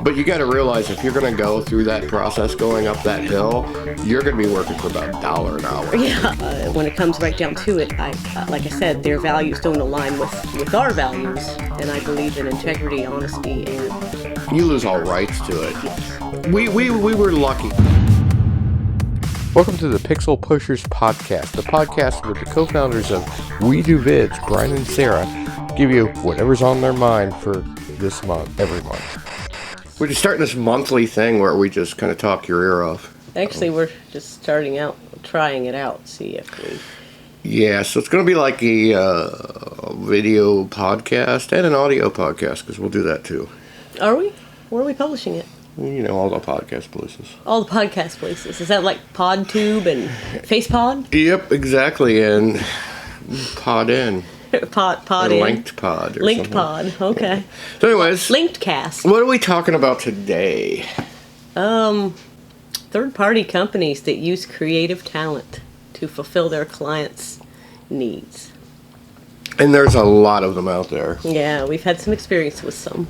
But you got to realize if you're going to go through that process going up that hill, you're going to be working for about $1 an hour. Yeah. When it comes right down to it, like I said, their values don't align with our values, and I believe in integrity, honesty, and... You lose all rights to it. We were lucky. Welcome to the Pixel Pushers Podcast, the podcast where the co-founders of We Do Vids, Brian and Sarah, give you whatever's on their mind for this month, every month. We're just starting this monthly thing where we just kind of talk your ear off. Actually, we're just starting out, trying it out, see if we... Yeah, so it's going to be like a video podcast and an audio podcast, because we'll do that too. Are we? Where are we publishing it? You know, all the podcast places. All the podcast places. Is that like PodTube and FacePod? Yep, exactly, and Pod In. Pod in. Linked Pod or Linked something. Pod, okay. Yeah. So anyways. Linked Cast. What are we talking about today? Third-party companies that use creative talent to fulfill their clients' needs. And there's a lot of them out there. Yeah, we've had some experience with some.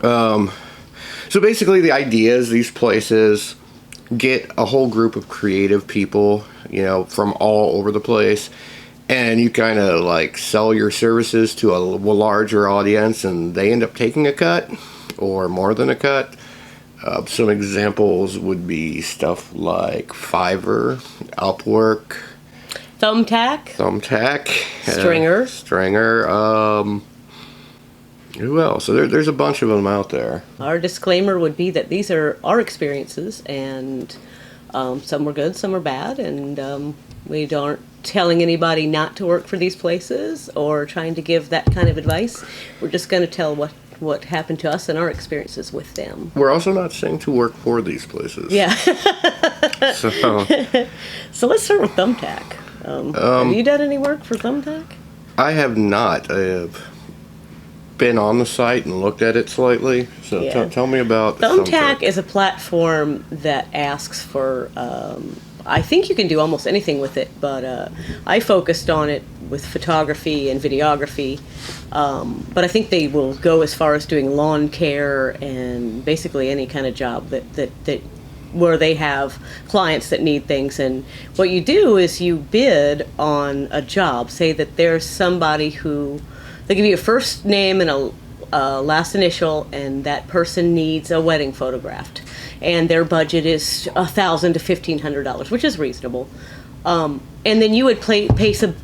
So basically the idea is these places get a whole group of creative people, you know, from all over the place. And you kind of like sell your services to a larger audience, and they end up taking a cut or more than a cut. Some examples would be stuff like Fiverr, Upwork, Thumbtack, Stringr. Who else? So there's a bunch of them out there. Our disclaimer would be that these are our experiences, and some are good, some are bad, and we aren't telling anybody not to work for these places or trying to give that kind of advice. We're just going to tell what happened to us and our experiences with them. We're also not saying to work for these places. Yeah. So let's start with Thumbtack. Have you done any work for Thumbtack? I have not. I have been on the site and looked at it slightly. So Yeah. tell me about Thumbtack is a platform that asks for... I think you can do almost anything with it, but I focused on it with photography and videography. But I think they will go as far as doing lawn care and basically any kind of job that where they have clients that need things. And what you do is you bid on a job. Say that there's somebody who, they give you a first name and a last initial, and that person needs a wedding photographed. And their budget is $1,000 to $1,500, which is reasonable. And then you would place a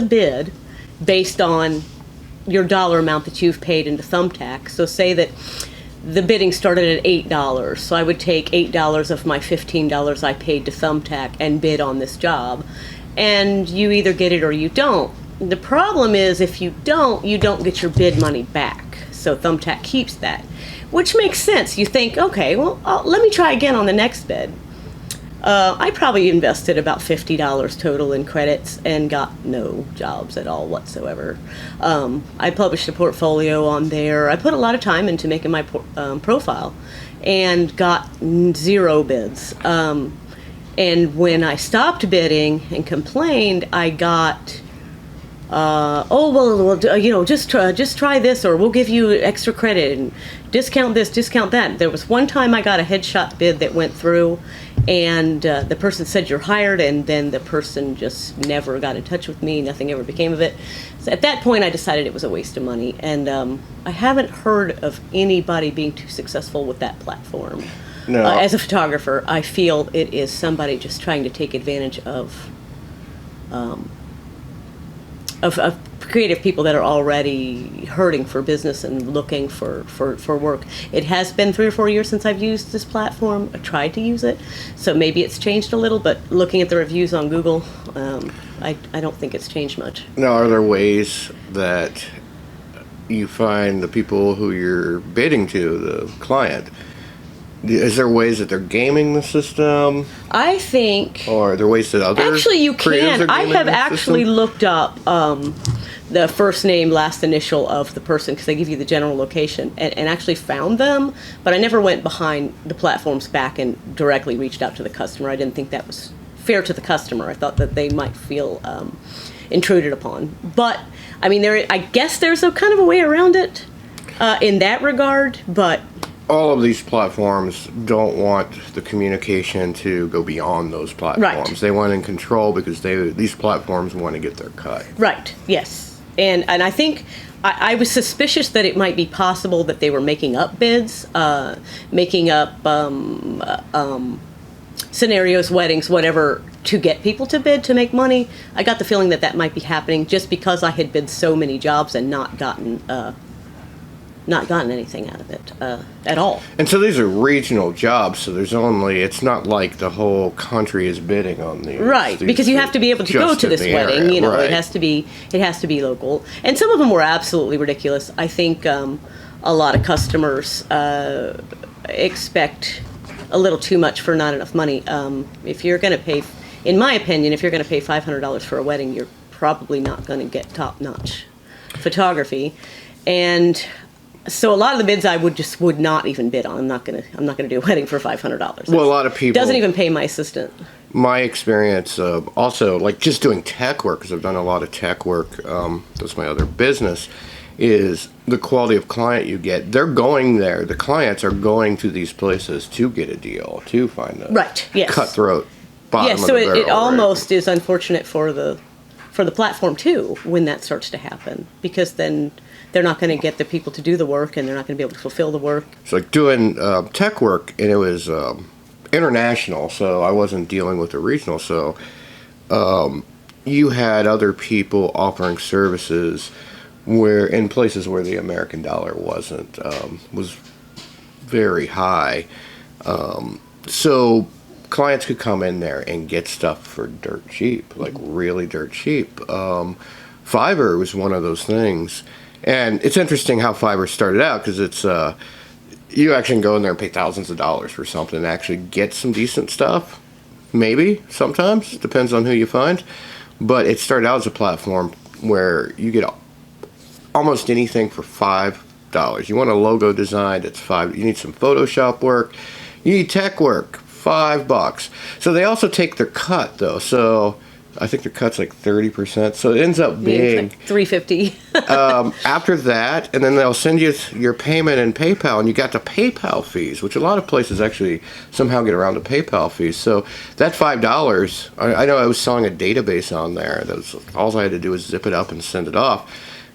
bid based on your dollar amount that you've paid into Thumbtack. So say that the bidding started at $8, so I would take $8 of my $15 I paid to Thumbtack and bid on this job. And you either get it or you don't. The problem is if you don't get your bid money back. So Thumbtack keeps that. Which makes sense. You think, okay, well, let me try again on the next bid. I probably invested about $50 total in credits and got no jobs at all whatsoever. I published a portfolio on there. I put a lot of time into making my profile and got 0 bids. And when I stopped bidding and complained, I got... just try this, or we'll give you extra credit and discount this, discount that. There was one time I got a headshot bid that went through, and the person said you're hired, and then the person just never got in touch with me. Nothing ever became of it. So at that point, I decided it was a waste of money, and I haven't heard of anybody being too successful with that platform. No. As a photographer, I feel it is somebody just trying to take advantage of creative people that are already hurting for business and looking for work. It has been 3 or 4 years since I've used this platform. I tried to use it, so maybe it's changed a little, but looking at the reviews on Google, I don't think it's changed much. Now, are there ways that you find the people who you're bidding to, the client? Is there ways that they're gaming the system? I think... Or are there ways that other Actually, you can. I have actually system? looked up the first name, last initial of the person, because they give you the general location, and actually found them, but I never went behind the platform's back and directly reached out to the customer. I didn't think that was fair to the customer. I thought that they might feel intruded upon. But, I mean, I guess there's a kind of a way around it in that regard, but all of these platforms don't want the communication to go beyond those platforms. Right. They want in control because these platforms want to get their cut. Right. Yes. And I think I was suspicious that it might be possible that they were making up bids, making up scenarios, weddings, whatever, to get people to bid to make money. I got the feeling that that might be happening just because I had bid so many jobs and not gotten anything out of it at all. And so these are regional jobs, so it's not like the whole country is bidding on these. Right, because you have to be able to go to this wedding, area, you know, right. it has to be local. And some of them were absolutely ridiculous. I think a lot of customers expect a little too much for not enough money. If you're going to pay, in my opinion, if you're going to pay $500 for a wedding, you're probably not going to get top-notch photography. And so a lot of the bids I would not even bid on. I'm not gonna do a wedding for $500. Well, a lot of people doesn't even pay my assistant. My experience also, like just doing tech work, because I've done a lot of tech work. That's my other business. Is the quality of client you get? They're going there. The clients are going to these places to get a deal, to find a cutthroat bottom of the barrel. It almost is unfortunate for the platform too when that starts to happen, because then they're not going to get the people to do the work, and they're not going to be able to fulfill the work. It's like doing tech work, and it was international, so I wasn't dealing with the regional. So you had other people offering services where in places where the American dollar was very high. So clients could come in there and get stuff for dirt cheap, like really dirt cheap. Fiverr was one of those things. And it's interesting how Fiverr started out, because it's you actually can go in there and pay thousands of dollars for something and actually get some decent stuff. Maybe, sometimes, depends on who you find. But it started out as a platform where you get almost anything for $5. You want a logo designed, it's $5. You need some Photoshop work, you need tech work, $5. So they also take their cut, though. So I think their cut's like 30%, so it ends up being like $350. after that, and then they'll send you your payment in PayPal, and you got the PayPal fees, which a lot of places actually somehow get around the PayPal fees. So that $5, I know I was selling a database on there. All I had to do was zip it up and send it off.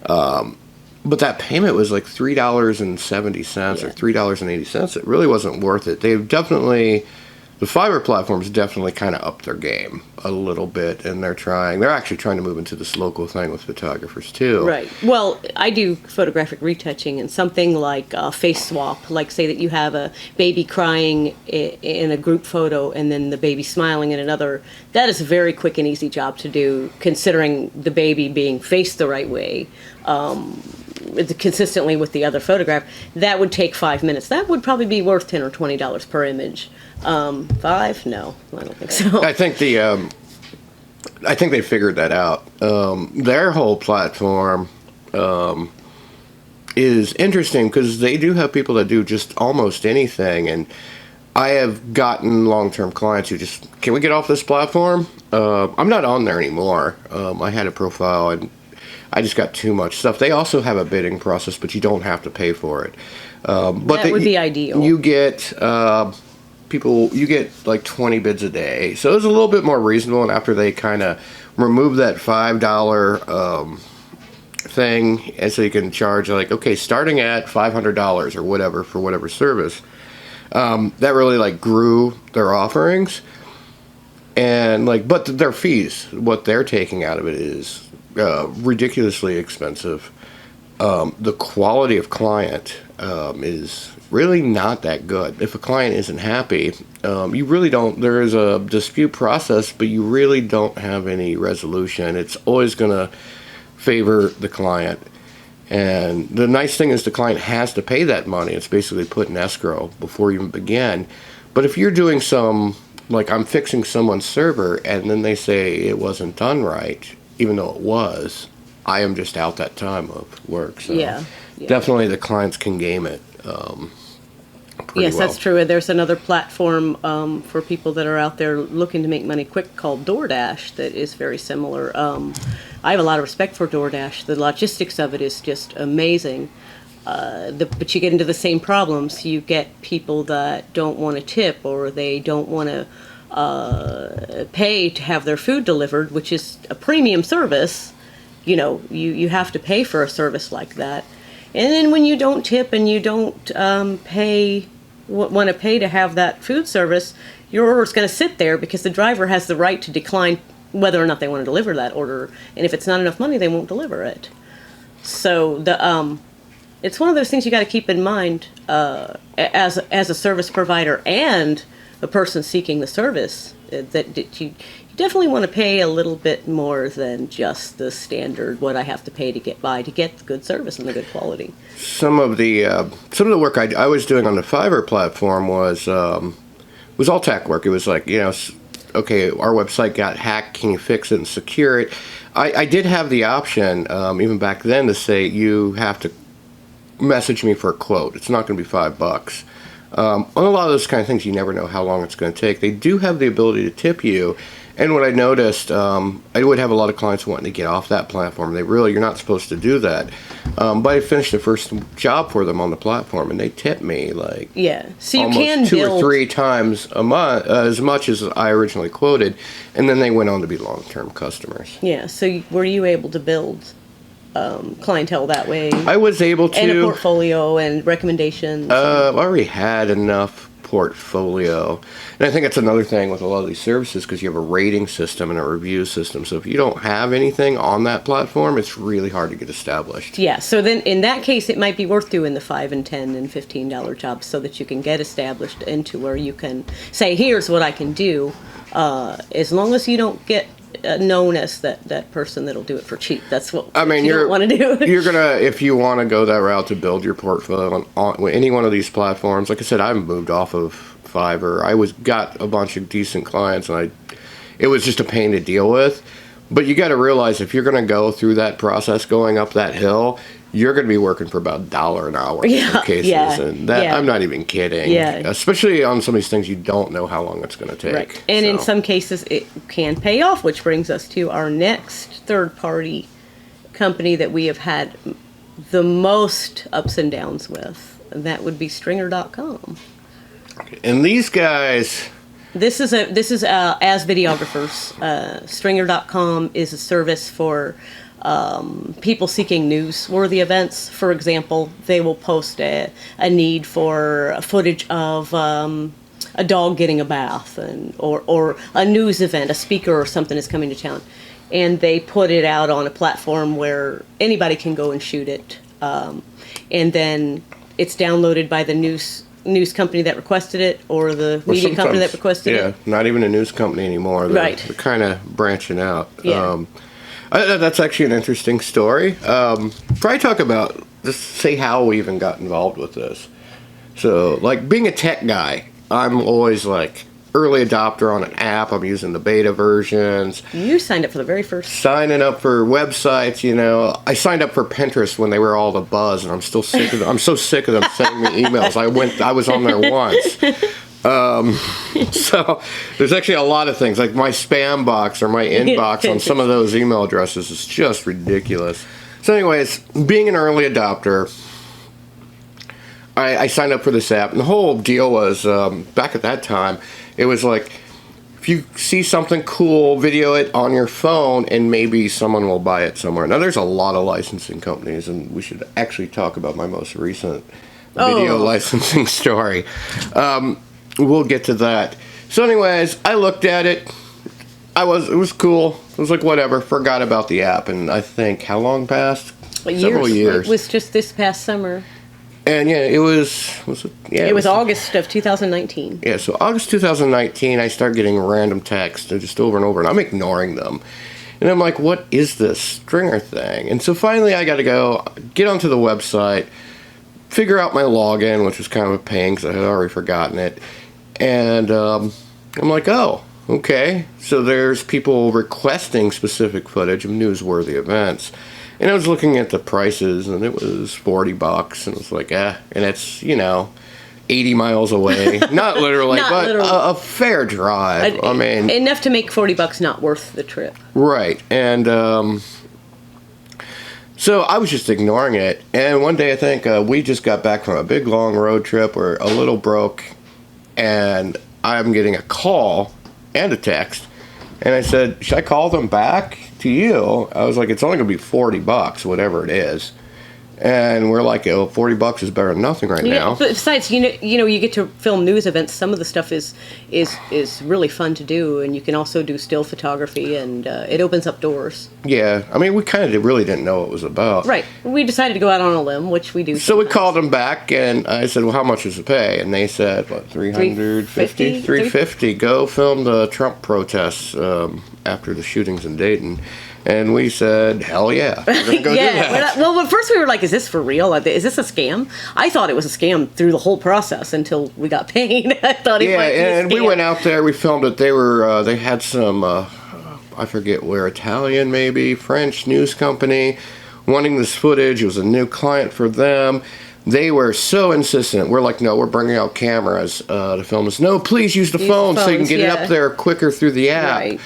But that payment was like $3.70 or $3.80. It really wasn't worth it. The Fiverr platforms definitely kind of upped their game a little bit, and they're actually trying to move into this local thing with photographers too. Right. Well, I do photographic retouching, and something like a face swap, like say that you have a baby crying in a group photo and then the baby smiling in another, that is a very quick and easy job to do, considering the baby being faced the right way. Consistently with the other photograph, that would take 5 minutes. That would probably be worth $10 or $20 per image. 5? No, I don't think so. I think they figured that out. Their whole platform is interesting because they do have people that do just almost anything, and I have gotten long-term clients who just, can we get off this platform? I'm not on there anymore. I had a profile and I just got too much stuff. They also have a bidding process, but you don't have to pay for it. But that would be ideal. You get you get like 20 bids a day. So it was a little bit more reasonable, and after they kind of removed that $5 thing, and so you can charge like, okay, starting at $500 or whatever for whatever service, that really like grew their offerings. And like, but their fees, what they're taking out of it is ridiculously expensive. The quality of client is really not that good. If a client isn't happy, you really don't, there is a dispute process, but you really don't have any resolution. It's always going to favor the client. And the nice thing is the client has to pay that money. It's basically put in escrow before you even begin. But if you're doing like I'm fixing someone's server and then they say it wasn't done right, even though it was, I am just out that time of work. So definitely the clients can game it pretty well. That's true. There's another platform for people that are out there looking to make money quick called DoorDash that is very similar. I have a lot of respect for DoorDash. The logistics of it is just amazing. But you get into the same problems. You get people that don't want to tip, or they don't want to pay to have their food delivered, which is a premium service. You know, you have to pay for a service like that. And then when you don't tip and you don't want to pay to have that food service, your order is going to sit there because the driver has the right to decline whether or not they want to deliver that order. And if it's not enough money, they won't deliver it. So it's one of those things you got to keep in mind as a service provider and a person seeking the service, that you definitely want to pay a little bit more than just the standard what I have to pay to get by to get the good service and the good quality. Some of the work I was doing on the Fiverr platform was all tech work. It was like, you know, okay, our website got hacked. Can you fix it and secure it? I did have the option even back then to say you have to message me for a quote. It's not going to be $5. On a lot of those kind of things, you never know how long it's going to take. They do have the ability to tip you. And what I noticed, I would have a lot of clients wanting to get off that platform. You're not supposed to do that. But I finished the first job for them on the platform, and they tipped me like so you almost can two build or three times a month, as much as I originally quoted, and then they went on to be long-term customers. Yeah. So were you able to build clientele that way? I was able to, and a portfolio and recommendations. I already had enough portfolio, and I think that's another thing with a lot of these services, because you have a rating system and a review system. So if you don't have anything on that platform, it's really hard to get established. Yeah, so then in that case, it might be worth doing the $5 and $10 and $15 jobs so that you can get established into where you can say, here's what I can do, as long as you don't get known as that person that'll do it for cheap. That's what you don't want to do. You're gonna, if you want to go that route to build your portfolio on any one of these platforms. Like I said, I've moved off of Fiverr. Got a bunch of decent clients, and it was just a pain to deal with. But you got to realize, if you're going to go through that process, going up that hill, you're going to be working for about $1 an hour in some cases, and that I'm not even kidding. Yeah. Especially on some of these things, you don't know how long it's going to take. Right. And in some cases, it can pay off, which brings us to our next third-party company that we have had the most ups and downs with. And that would be Stringr.com. And these guys. This is as videographers. Stringr.com is a service for people seeking newsworthy events. For example, they will post a need for footage of a dog getting a bath, or a news event, a speaker or something is coming to town, and they put it out on a platform where anybody can go and shoot it, and then it's downloaded by the news company that requested it, or the media company that requested it. Yeah, not even a news company anymore. They're kind of branching out. Yeah. That's actually an interesting story. Probably talk about, just say how we even got involved with this. So, like, being a tech guy, I'm always like early adopter on an app. I'm using the beta versions. You signed up for the very first. Signing up for websites, you know. I signed up for Pinterest when they were all the buzz, and I'm still sick of them. I'm so sick of them sending me emails. I was on there once. So there's actually a lot of things, like my spam box or my inbox on some of those email addresses is just ridiculous. So anyways, being an early adopter, I signed up for this app, and the whole deal was, back at that time, it was like, if you see something cool, video it on your phone, and maybe someone will buy it somewhere. Now, there's a lot of licensing companies, and we should actually talk about my most recent video licensing story. We'll get to that. So anyways, I looked at it. It was cool. It was like, whatever, forgot about the app, and I think, how long passed? Several years. It was just this past summer. And yeah, it was August of 2019. Yeah, so August 2019, I start getting random texts just over and over, and I'm ignoring them. And I'm like, what is this Stringr thing? And so finally, I got to go get onto the website, figure out my login, which was kind of a pain because I had already forgotten it. And I'm like, oh, okay. So there's people requesting specific footage of newsworthy events. And I was looking at the prices, and it was $40, and it was like, and it's, 80 miles away. Not literally, but a fair drive. I mean, enough to make $40 not worth the trip. Right. And So I was just ignoring it. And one day I think we just got back from a big long road trip. We're a little broke. And I'm getting a call and a text. And I said, should I call them back to you? I was like, it's only going to be $40, whatever it is. And we're like, oh, $40 is better than nothing right now. But besides, you get to film news events. Some of the stuff is really fun to do, and you can also do still photography, and it opens up doors. Yeah, I mean, we kind of really didn't know what it was about. Right. We decided to go out on a limb, which we do. So we called them back, and I said, well, how much is the pay? And they said, what, $350? $350. Go film the Trump protests after the shootings in Dayton. And we said, hell yeah, we're going to go do that. Well, at first we were like, is this for real? Is this a scam? I thought it was a scam through the whole process until we got paid. I thought it might be a scam. And we went out there, we filmed it. They had some, I forget where, Italian maybe, French news company wanting this footage. It was a new client for them. They were so insistent. We're like, no, we're bringing out cameras to film this. No, please use the phone so you can get it up there quicker through the app. Right.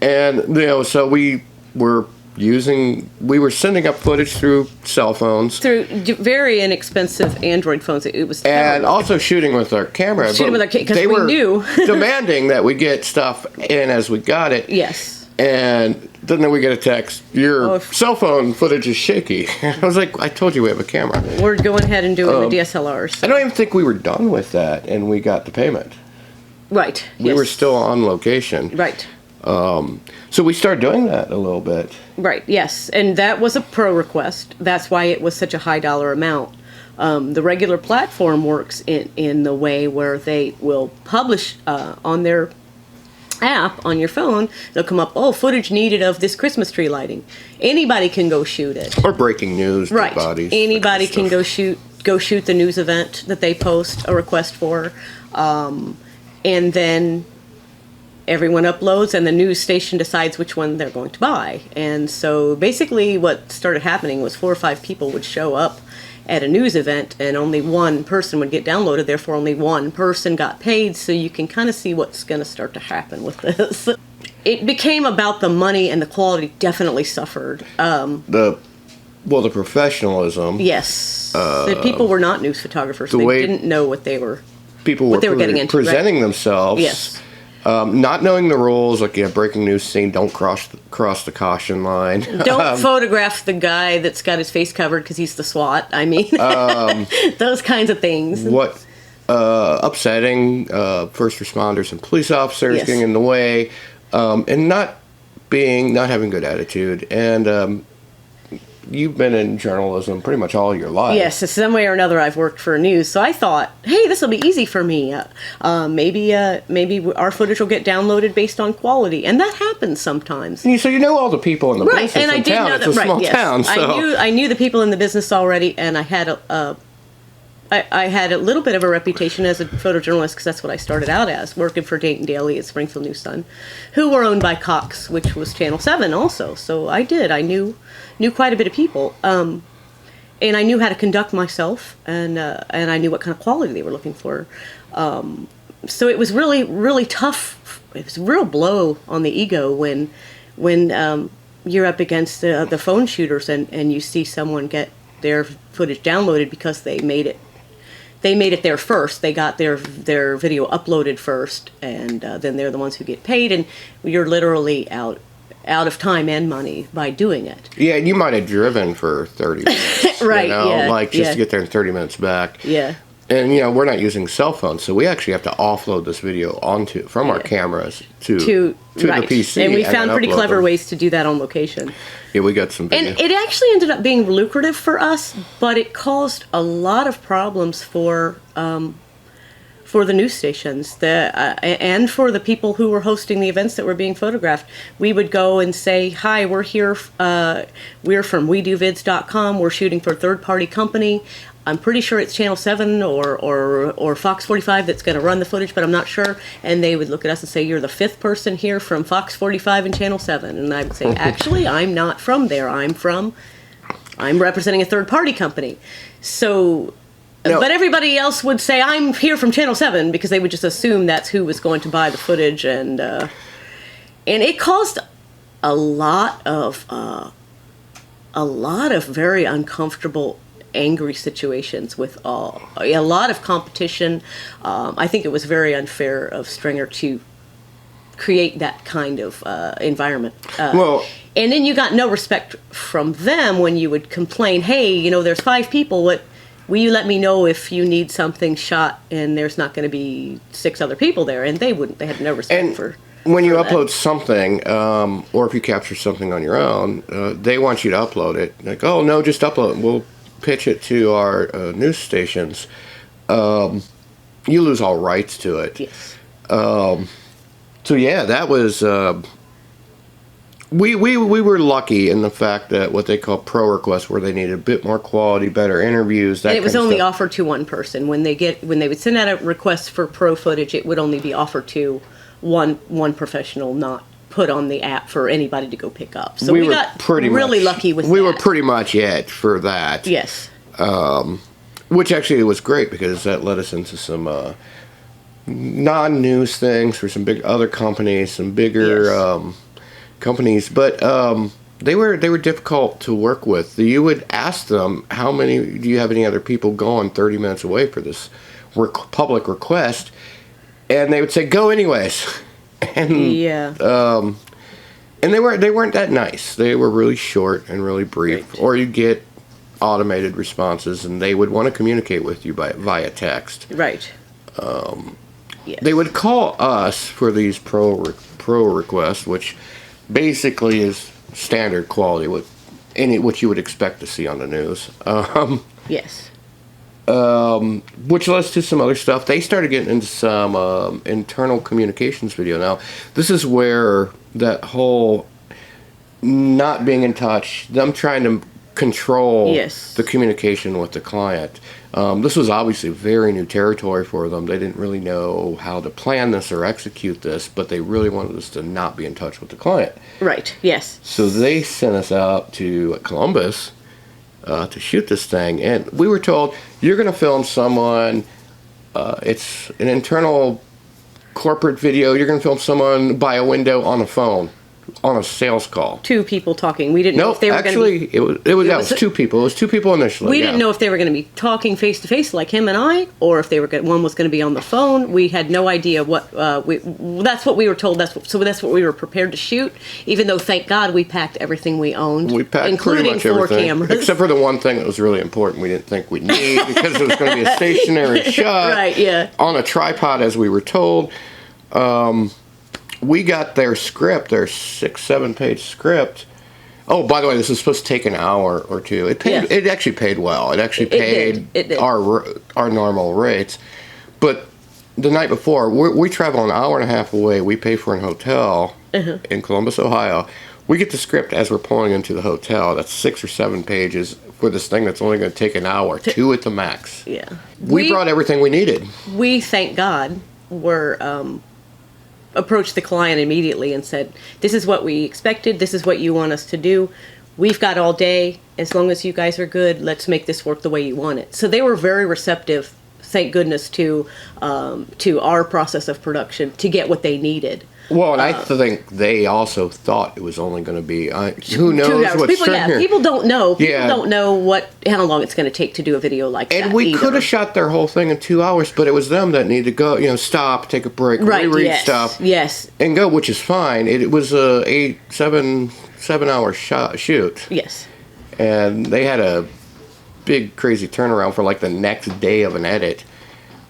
And, so we were sending up footage through cell phones, through very inexpensive Android phones. It was terrible. And also shooting with our camera. Because we knew demanding that we get stuff in as we got it. Yes. And then we get a text, your cell phone footage is shaky. I was like, I told you we have a camera. We're going ahead and doing the DSLRs. I don't even think we were done with that, and we got the payment. Right. We were still on location. Right. So we started doing that a little bit. Right, yes. And that was a pro request. That's why it was such a high dollar amount. The regular platform works in the way where they will publish on their app on your phone. They'll come up, footage needed of this Christmas tree lighting. Anybody can go shoot it. Or breaking news. Right. Bodies, anybody can go shoot the news event that they post a request for. And then everyone uploads, and the news station decides which one they're going to buy. And so basically what started happening was 4 or 5 people would show up at a news event, and only one person would get downloaded. Therefore, only one person got paid. So you can kind of see what's going to start to happen with this. It became about the money, and the quality definitely suffered. The professionalism. Yes. The people were not news photographers. They didn't know what they were. People were getting into, presenting themselves. Yes. Not knowing the rules, like breaking news scene, don't cross the caution line. Don't photograph the guy that's got his face covered because he's the SWAT. I mean, those kinds of things. What upsetting first responders and police officers getting in the way, and not having good attitude. And you've been in journalism pretty much all your life. Yes, some way or another I've worked for news. So I thought, hey, this will be easy for me. Maybe our footage will get downloaded based on quality. And that happens sometimes. So you know all the people in the business and I did town. know that. It's a small town. So. I knew the people in the business already, and I had I had a little bit of a reputation as a photojournalist because that's what I started out as, working for Dayton Daily at Springfield News Sun, who were owned by Cox, which was Channel 7 also. So I knew quite a bit of people, and I knew how to conduct myself, and I knew what kind of quality they were looking for. So it was really, really tough. It was a real blow on the ego when you're up against the phone shooters and you see someone get their footage downloaded because they made it there first. They got their video uploaded first, and then they're the ones who get paid, and you're literally out of time and money by doing it. Yeah, and you might have driven for 30 minutes. Right, just to get there in 30 minutes back. Yeah. And, we're not using cell phones, so we actually have to offload this video from our cameras to the PC. And we found pretty clever ways to do that on location. Yeah, we got some video. And it actually ended up being lucrative for us, but it caused a lot of problems for the news stations and for the people who were hosting the events that were being photographed. We would go and say, hi, we're here, we're from WeDoVids.com, we're shooting for a third-party company. I'm pretty sure it's Channel 7 or Fox 45 that's going to run the footage, but I'm not sure. And they would look at us and say, you're the 5th person here from Fox 45 and Channel 7. And I would say, actually, I'm not from there. I'm representing a third-party company. So, no. But everybody else would say, I'm here from Channel 7, because they would just assume that's who was going to buy the footage. And it caused a lot of a lot of very uncomfortable, angry situations with a lot of competition. I think it was very unfair of Stringr to create that kind of environment. And then you got no respect from them when you would complain, hey, there's 5 people, will you let me know if you need something shot and there's not going to be 6 other people there? And they wouldn't. They had no respect for when you that. upload something, or if you capture something on your own, they want you to upload it. Like, oh, no, just upload it. We'll pitch it to our news stations. You lose all rights to it. Yes. So, yeah, that was... We were lucky in the fact that what they call pro requests, where they needed a bit more quality, better interviews. And it was only offered to one person. When they would send out a request for pro footage, it would only be offered to one professional, not put on the app for anybody to go pick up. So we got really lucky with that. We were pretty much it for that. Yes. Which actually was great because that led us into some non-news things for some big other companies, some bigger. Yes. Companies, but they were difficult to work with. You would ask them, how many, do you have any other people going 30 minutes away for this public request? And they would say, go anyways. And and they weren't that nice. They were really short and really brief. Right. Or you'd get automated responses, and they would want to communicate with you via text. Right. Yes. They would call us for these pro requests, which basically is standard quality, what you would expect to see on the news. Yes. Which led to some other stuff. They started getting into some internal communications video. Now, this is where that whole not being in touch, them trying to control the communication with the client. This was obviously very new territory for them. They didn't really know how to plan this or execute this, but they really wanted us to not be in touch with the client. Right, yes. So they sent us out to Columbus to shoot this thing, and we were told, you're going to film someone, it's an internal corporate video, you're going to film someone by a window on a phone. On a sales call. 2 people talking. We didn't know if they were going to be... it was 2 people. It was 2 people initially. We didn't know if they were going to be talking face to face like him and I, or if one was going to be on the phone. We had no idea what... that's what we were told. That's what we were prepared to shoot, even though, thank God, we packed everything we owned. We packed including pretty much 4 everything, cameras. except for the one thing that was really important we didn't think we'd need, because it was going to be a stationary shot on a tripod, as we were told. We got their script, their 6-7 page script. Oh, by the way, this was supposed to take an hour or 2. It paid. It actually paid well. It actually paid our normal rates. But the night before, we travel an hour and a half away. We pay for a hotel in Columbus, Ohio. We get the script as we're pulling into the hotel. That's 6 or 7 pages for this thing that's only going to take an hour, 2 at the max. Yeah, we brought everything we needed. We, thank God, were approached the client immediately and said, this is what we expected, this is what you want us to do, we've got all day, as long as you guys are good, let's make this work the way you want it. So they were very receptive, thank goodness, to our process of production to get what they needed. Well, and I think they also thought it was only going to be, who knows what people don't know. People don't know how long it's going to take to do a video like that. And we could have shot their whole thing in 2 hours, but it was them that needed to go, stop, take a break, reread stuff, and go, which is fine. It was a 7-hour shoot. Yes. And they had a big, crazy turnaround for like the next day of an edit.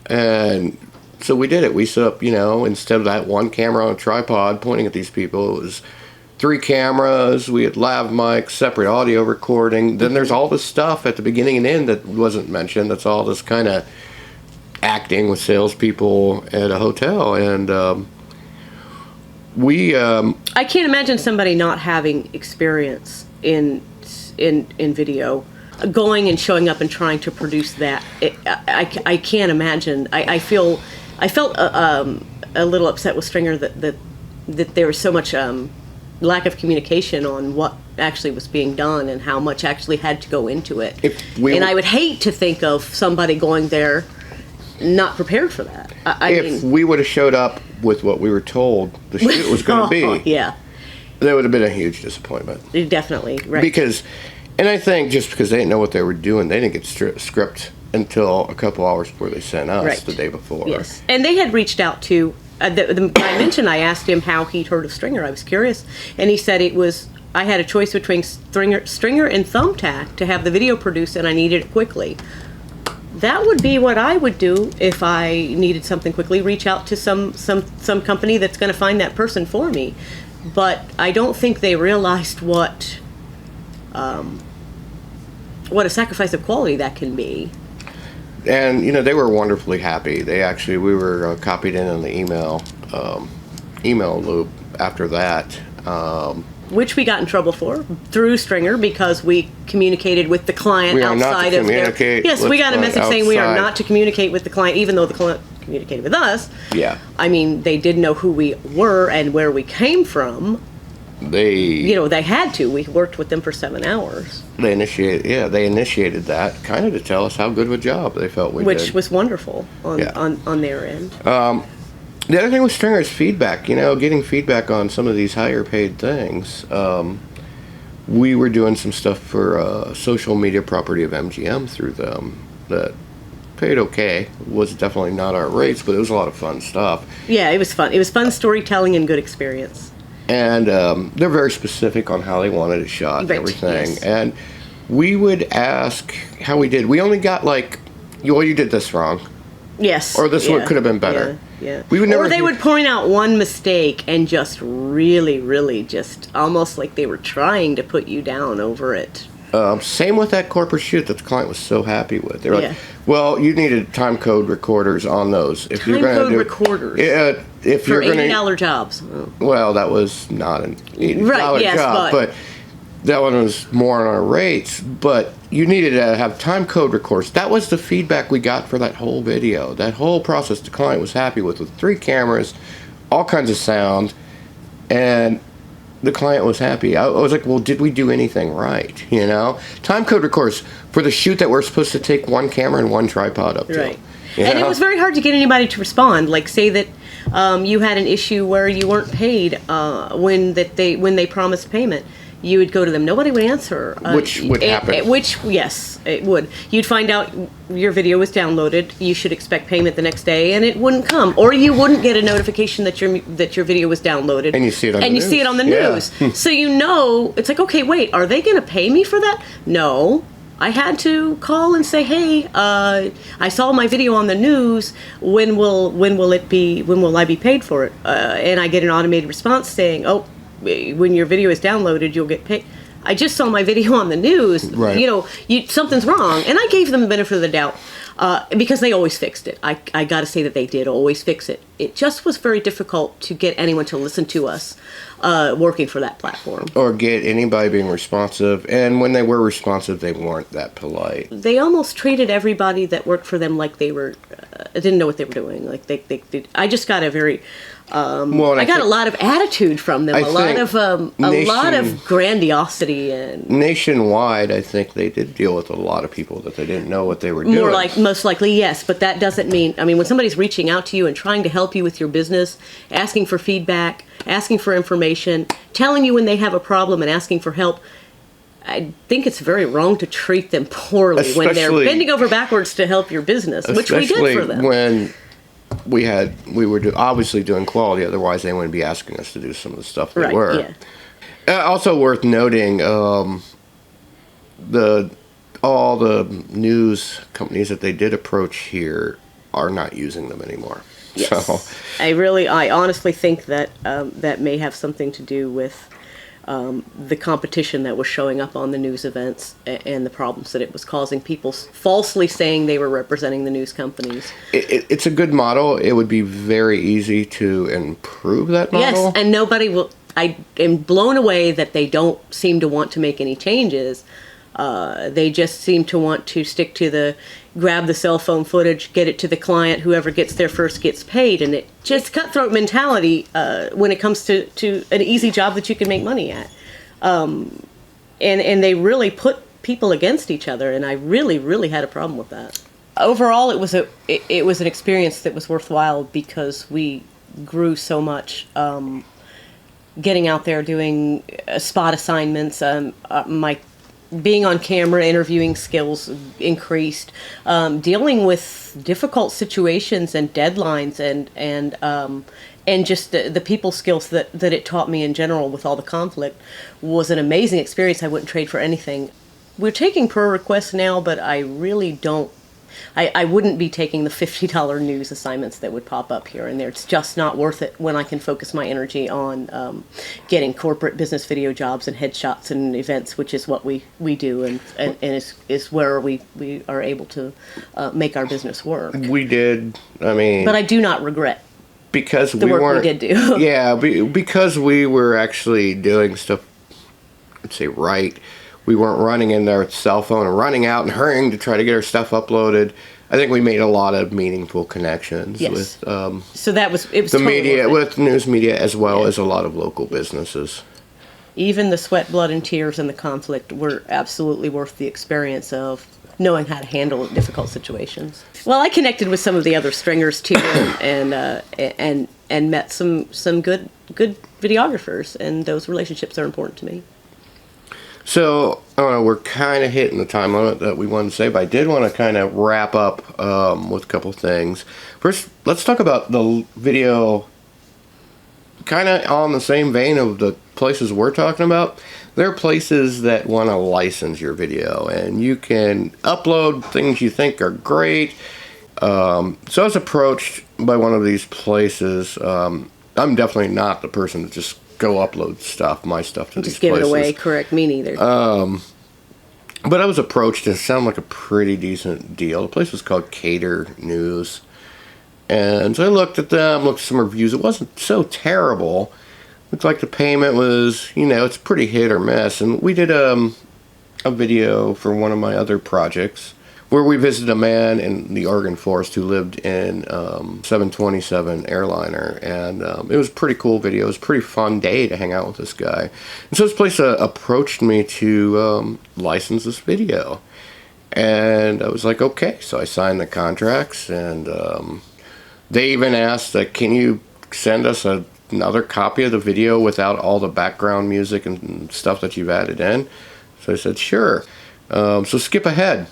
And so we did it. We set up, instead of that one camera on a tripod pointing at these people, it was 3 cameras. We had lav mics, separate audio recording. Then there's all this stuff at the beginning and end that wasn't mentioned. That's all this kind of acting with salespeople at a hotel. And I can't imagine somebody not having experience in video going and showing up and trying to produce that. I can't imagine. I felt a little upset with Stringr that there was so much lack of communication on what actually was being done and how much actually had to go into it. And I would hate to think of somebody going there not prepared for that. If we would have showed up with what we were told the shoot was going to be, that would have been a huge disappointment. Definitely, right. Because And I think just because they didn't know what they were doing, they didn't get script until a couple hours before they sent us the day before. Yes, and they had reached out to the guy I mentioned. I asked him how he'd heard of Stringr. I was curious, and he said it was. I had a choice between Stringr and Thumbtack to have the video produced, and I needed it quickly. That would be what I would do if I needed something quickly. Reach out to some company that's going to find that person for me. But I don't think they realized what a sacrifice of quality that can be. And they were wonderfully happy. We were copied in on the email loop after that. Which we got in trouble for through Stringr because we communicated with the client outside of their... Yes, we got a message saying we are not to communicate with the client, even though the client communicated with us. Yeah. I mean, they did know who we were and where we came from. They had to. We worked with them for 7 hours. They initiated that kind of to tell us how good of a job they felt we did. Which was wonderful on their end. The other thing with Stringr is feedback. Getting feedback on some of these higher paid things. We were doing some stuff for social media property of MGM through them that paid okay. Was definitely not our rates, but it was a lot of fun stuff. Yeah, it was fun. It was fun storytelling and good experience. And they're very specific on how they wanted it shot and everything. Yes. And we would ask how we did. We only got you did this wrong. Yes. Or this one could have been better. Yeah. We would never. Or they would point out one mistake and just really, really just almost like they were trying to put you down over it. Same with that corporate shoot that the client was so happy with. They were like, well, you needed time code recorders on those. If time you're going to do recorders. If for you're going to $80 jobs. Oh. Well, that was not an $80 job, but that one was more on our rates. But you needed to have time code recorders. That was the feedback we got for that whole video. That whole process the client was happy with 3 cameras, all kinds of sound, and the client was happy. I was like, well, did we do anything right? Time code recorders for the shoot that we're supposed to take 1 camera and 1 tripod up to. Right. And it was very hard to get anybody to respond. Like, say that you had an issue where you weren't paid when they promised payment. You would go to them. Nobody would answer. Which would happen. Yes, it would. You'd find out your video was downloaded. You should expect payment the next day, and it wouldn't come. Or you wouldn't get a notification that your video was downloaded. And you see it on the news. And you see it on the news. So it's like, okay, wait, are they going to pay me for that? No. I had to call and say, hey, I saw my video on the news. When will I be paid for it? And I get an automated response saying, oh, when your video is downloaded, you'll get paid. I just saw my video on the news. Right. Something's wrong. And I gave them the benefit of the doubt because they always fixed it. I got to say that they did always fix it. It just was very difficult to get anyone to listen to us working for that platform. Or get anybody being responsive. And when they were responsive, they weren't that polite. They almost treated everybody that worked for them like they were, didn't know what they were doing. Like they I just got a very... I got a lot of attitude from them, a lot of grandiosity and nationwide. I think they did deal with a lot of people that they didn't know what they were doing. Most likely, yes, but that doesn't mean. I mean, when somebody's reaching out to you and trying to help you with your business, asking for feedback, asking for information, telling you when they have a problem and asking for help, I think it's very wrong to treat them poorly when they're bending over backwards to help your business, which we did for them. When we were obviously doing quality, otherwise they wouldn't be asking us to do some of the stuff they were. Yeah. Also worth noting, all the news companies that they did approach here are not using them anymore. Yes. So I honestly think that that may have something to do with the competition that was showing up on the news events and the problems that it was causing, people falsely saying they were representing the news companies. It's a good model. It would be very easy to improve that model. Yes, and nobody will. I am blown away that they don't seem to want to make any changes. They just seem to want to stick to grab the cell phone footage, get it to the client, whoever gets there first gets paid, and it just cutthroat mentality when it comes to an easy job that you can make money at. And they really put people against each other, and I really, really had a problem with that. Overall, it was an experience that was worthwhile because we grew so much. Getting out there doing spot assignments, being on camera, interviewing skills increased, dealing with difficult situations and deadlines, and just the people skills that it taught me in general with all the conflict was an amazing experience. I wouldn't trade for anything. We're taking per requests now, but I really don't. I wouldn't be taking the $50 news assignments that would pop up here and there. It's just not worth it when I can focus my energy on getting corporate business video jobs and headshots and events, which is what we do, and is where we are able to make our business work. We did, I mean... But I do not regret because the work we did do. Yeah, because we were actually doing stuff, I'd say, right. We weren't running in their cell phone and running out and hurrying to try to get our stuff uploaded. I think we made a lot of meaningful connections with so it was the totally media, with news media, as well Yeah. as a lot of local businesses. Even the sweat, blood, and tears and the conflict were absolutely worth the experience of knowing how to handle difficult situations. Well, I connected with some of the other stringers too, and met some good videographers, and those relationships are important to me. So, I don't know, we're kind of hitting the time limit that we wanted to say, but I did want to kind of wrap up with a couple things. First, let's talk about the video, kind of on the same vein of the places we're talking about. There are places that want to license your video, and you can upload things you think are great. So I was approached by one of these places. I'm definitely not the person to just go upload my stuff to these places. Just give it away, correct, me neither. But I was approached, and it sounded like a pretty decent deal. The place was called Cater News. And so I looked at them, looked at some reviews. It wasn't so terrible. Looked like the payment was, it's pretty hit or miss. And we did a video for one of my other projects where we visited a man in the Oregon forest who lived in 727 airliner, and it was a pretty cool video. It was a pretty fun day to hang out with this guy. And so this place approached me to license this video, and I was like, okay. So I signed the contracts, and they even asked, can you send us another copy of the video without all the background music and stuff that you've added in? So I said, sure. So skip ahead.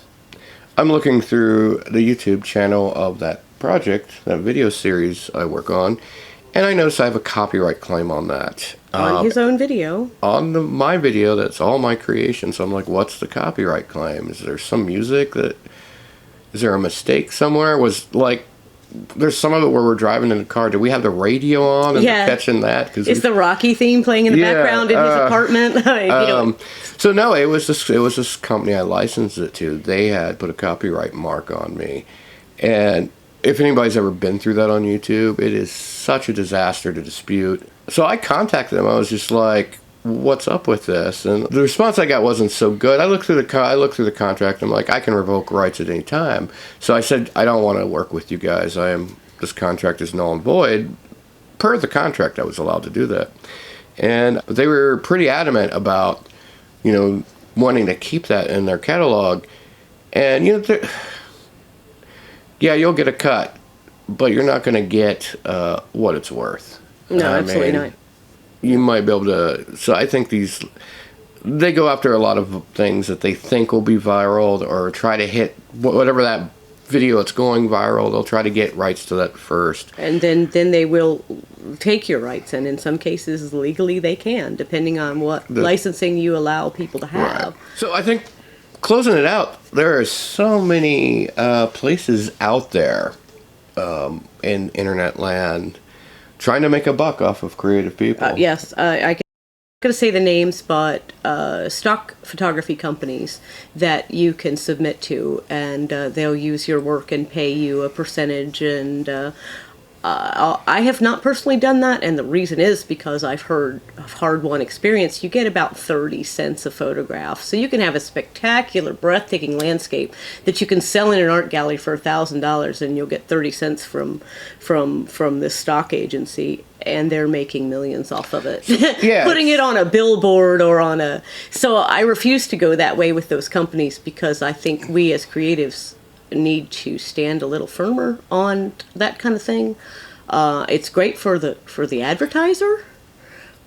I'm looking through the YouTube channel of that project, that video series I work on, and I notice I have a copyright claim on that. On his own video. On my video, that's all my creation. So I'm like, what's the copyright claim? Is there some music is there a mistake somewhere? There's some of it where we're driving in the car. Do we have the radio on and we're catching that? Is the Rocky theme playing in the background in his apartment? So no, it was this company I licensed it to. They had put a copyright mark on me, and if anybody's ever been through that on YouTube, it is such a disaster to dispute. So I contacted them. I was just like, what's up with this? And the response I got wasn't so good. I looked through the contract. I'm like, I can revoke rights at any time. So I said, I don't want to work with you guys. This contract is null and void. Per the contract, I was allowed to do that. And they were pretty adamant about, wanting to keep that in their catalog. And, you'll get a cut, but you're not going to get what it's worth. No, absolutely not. You might be able to. So I think they go after a lot of things that they think will be viral, or try to hit whatever that video that's going viral. They'll try to get rights to that first, and then they will take your rights, and in some cases legally they can, depending on what licensing you allow people to have. Right. So I think, closing it out, there are so many places out there in internet land trying to make a buck off of creative people. Yes, I can going to say the names, but stock photography companies that you can submit to, and they'll use your work and pay you a percentage. And I have not personally done that, and the reason is because I've heard of hard-won experience. You get about 30 cents a photograph, so you can have a spectacular, breathtaking landscape that you can sell in an art gallery for $1,000, and you'll get 30 cents from this stock agency, and they're making millions off of it. Yeah. Putting it on a billboard or on a... So I refuse to go that way with those companies, because I think we as creatives need to stand a little firmer on that kind of thing. It's great for the advertiser,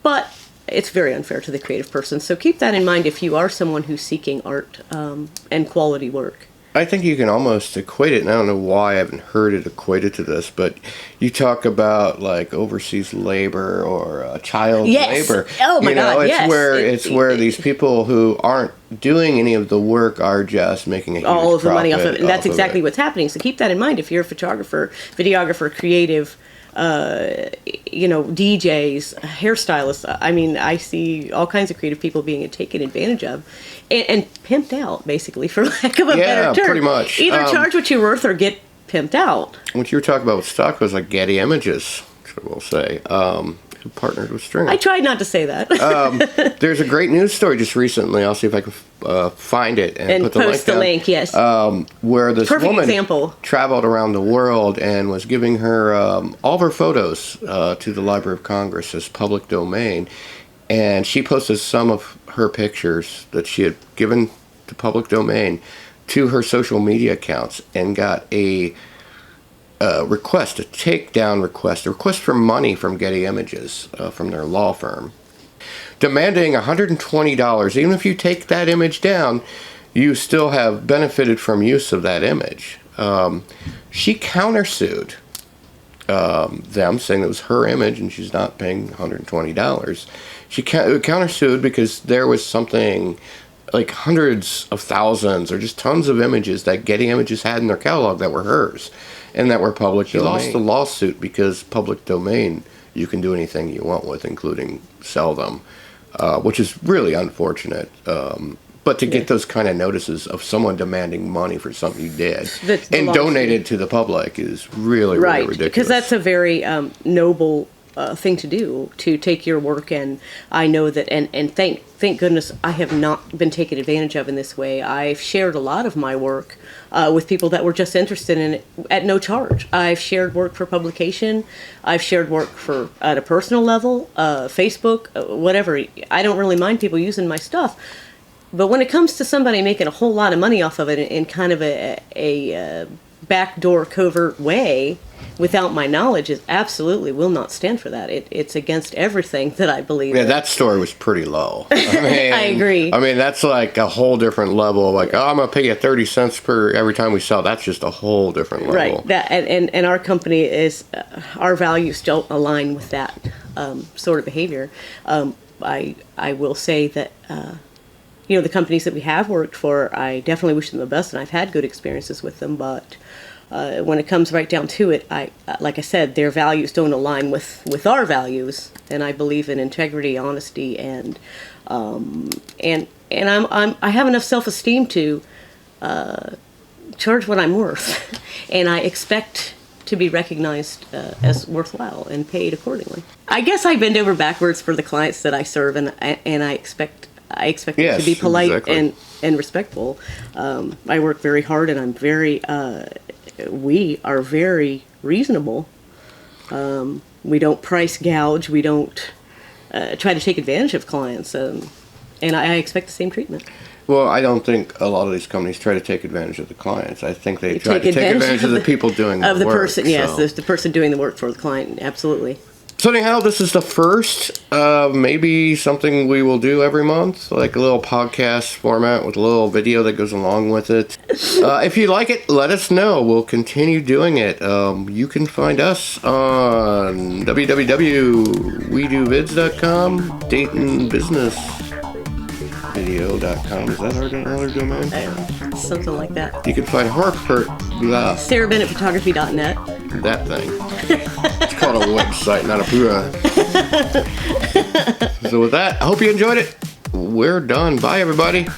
but it's very unfair to the creative person. So keep that in mind if you are someone who's seeking art and quality work. I think you can almost equate it, and I don't know why I haven't heard it equated to this, but you talk about like overseas labor or child labor. Oh my God, it's yes. It's where these people who aren't doing any of the work are just making a huge all of the money off of it. And off that's of exactly it. what's happening. So keep that in mind if you're a photographer, videographer, creative, DJs, hairstylists. I mean, I see all kinds of creative people being taken advantage of and pimped out, basically, for lack of a better term. Yeah, pretty much. Either charge what you're worth or get pimped out. What you were talking about with stock was like Getty Images, we'll say, who partnered with Stringr. I tried not to say that. There's a great news story just recently. I'll see if I can find it and put the post link down. Yes. Where this Perfect woman example. traveled around the world and was giving her all of her photos to the Library of Congress as public domain. And she posted some of her pictures that she had given to public domain to her social media accounts and got a request, a takedown request, a request for money from Getty Images, from their law firm, demanding $120. Even if you take that image down, you still have benefited from use of that image. She countersued them, saying it was her image and she's not paying $120. She countersued because there was something like hundreds of thousands or just tons of images that Getty Images had in their catalog that were hers and that were public domain. She lost the lawsuit because public domain you can do anything you want with, including sell them, which is really unfortunate. But to get those kind of notices of someone demanding money for something you did and donated to the public is really, really ridiculous. Because that's a very noble thing to do, to take your work, and I know that, and thank goodness I have not been taken advantage of in this way. I've shared a lot of my work with people that were just interested in it at no charge. I've shared work for publication. I've shared work for at a personal level, Facebook, whatever. I don't really mind people using my stuff. But when it comes to somebody making a whole lot of money off of it in kind of a backdoor, covert way, without my knowledge, it absolutely will not stand for that. It's against everything that I believe in. That story was pretty low. I mean, I agree. I mean, that's like a whole different level. Like, I'm going to pay you 30 cents per every time we sell. That's just a whole different level. Right. That and our company is, our values don't align with that sort of behavior. I will say that the companies that we have worked for, I definitely wish them the best, and I've had good experiences with them. But when it comes right down to it, like I said, their values don't align with our values, and I believe in integrity, honesty, and I have enough self-esteem to charge what I'm worth, and I expect to be recognized as worthwhile and paid accordingly. I guess I bend over backwards for the clients that I serve, and I expect them to be polite and respectful. I work very hard, and I'm very. We are very reasonable. We don't price gouge. We don't try to take advantage of clients, and I expect the same treatment. Well, I don't think a lot of these companies try to take advantage of the clients. I think they try to take advantage of the people doing the work. Of the person, yes, the person doing the work for the client, absolutely. So anyhow, this is the first of maybe something we will do every month, like a little podcast format with a little video that goes along with it. If you like it, let us know. We'll continue doing it. You can find us on www.wedovids.com, DaytonBusinessVideo.com. Is that our domain? Something like that. You can find Harper. SarahBennettPhotography.net. That thing. It's called a website, not a bra. So with that, I hope you enjoyed it. We're done. Bye, everybody.